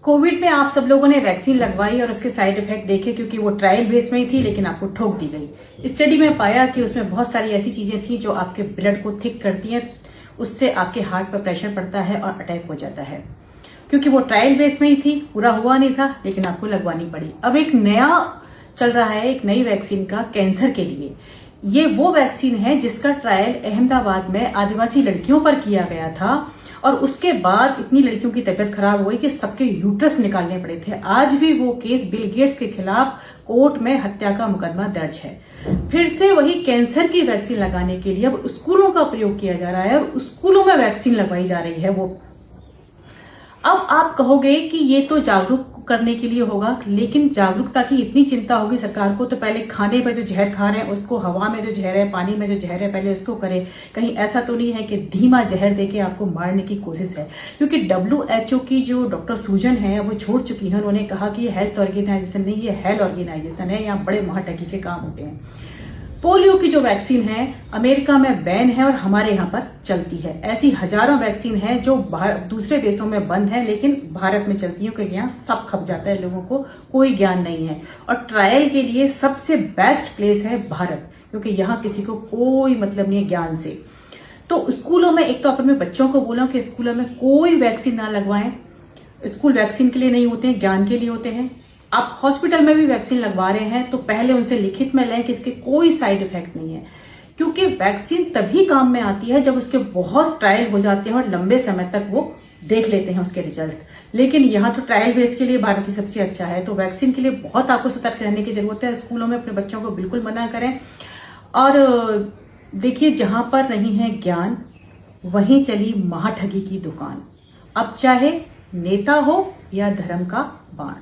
Covid में आप सब लोगों ने वैक्सीन लगवाई और उसके साइड इफेक्ट देखे, क्योंकि वो ट्रायल बेस में ही थी, लेकिन आपको ठोक दी गई। स्टडी में पाया कि उसमें बहुत सारी ऐसी चीजें थी जो आपके ब्लड को थिक करती हैं, उससे आपके हार्ट पर प्रेशर पड़ता है और अटैक हो जाता है। क्योंकि वो ट्रायल बेस में ही थी, पूरा हुआ नहीं था, लेकिन आपको लगवानी पड़ी। अब एक नया चल रहा है, एक नई वैक्सीन का कैंसर के लिए। ये वो वैक्सीन है जिसका ट्रायल अहमदाबाद में आदिवासी लड़कियों पर किया गया था और उसके बाद इतनी लड़कियों की तबीयत खराब हो गई कि सबके यूट्रस निकालने पड़े थे। आज भी वो केस बिल गेट्स के खिलाफ कोर्ट में हत्या का मुकदमा दर्ज है। फिर से वही कैंसर की वैक्सीन लगाने के लिए अब स्कूलों का प्रयोग किया जा रहा है और स्कूलों में वैक्सीन लगवाई जा रही है। वो अब आप कहोगे कि ये तो जागरूक करने के लिए होगा, लेकिन जागरूकता की इतनी चिंता होगी सरकार को तो पहले खाने पे जो जहर खा रहे हैं उसको, हवा में जो जहर है, पानी में जो जहर है, पहले उसको करे। कहीं ऐसा तो नहीं है कि धीमा जहर देके आपको मारने की कोशिश है। क्योंकि WHO की जो डॉक्टर सूजन है वो छोड़ चुकी है। उन्होंने कहा कि ये हेल्थ ऑर्गेनाइजेशन नहीं, ये हेल्थ ऑर्गेनाइजेशन है, यहाँ बड़े महाटगी के काम होते हैं। पोलियो की जो वैक्सीन है अमेरिका में बैन है और हमारे यहाँ पर चलती है। ऐसी हजारों वैक्सीन है जो दूसरे देशों में बंद है, लेकिन भारत में चलती है, क्योंकि यहाँ सब खप जाता है, लोगों को कोई ज्ञान नहीं है। और ट्रायल के लिए सबसे बेस्ट प्लेस है भारत, क्योंकि यहाँ किसी को कोई मतलब नहीं है ज्ञान से। तो स्कूलों में एक तो अपन में बच्चों को बोला कि स्कूलों में कोई वैक्सीन ना लगवाएं। स्कूल वैक्सीन के लिए नहीं होते हैं, ज्ञान के लिए होते हैं। आप हॉस्पिटल में भी वैक्सीन लगवा रहे हैं तो पहले उनसे लिखित में लें कि इसके कोई साइड इफेक्ट नहीं है, क्योंकि वैक्सीन तभी काम में आती है जब उसके बहुत ट्रायल हो जाते हैं और लंबे समय तक वो देख लेते हैं उसके रिजल्ट्स। लेकिन यहाँ तो ट्रायल बेस के लिए भारत ही सबसे अच्छा है। तो वैक्सीन के लिए बहुत आपको सतर्क रहने की जरूरत है। स्कूलों में अपने बच्चों को बिल्कुल मना करें। और देखिए, जहां पर नहीं है ज्ञान वहीं चली महाठगी की दुकान। अब चाहे नेता हो या धर्म का बाण।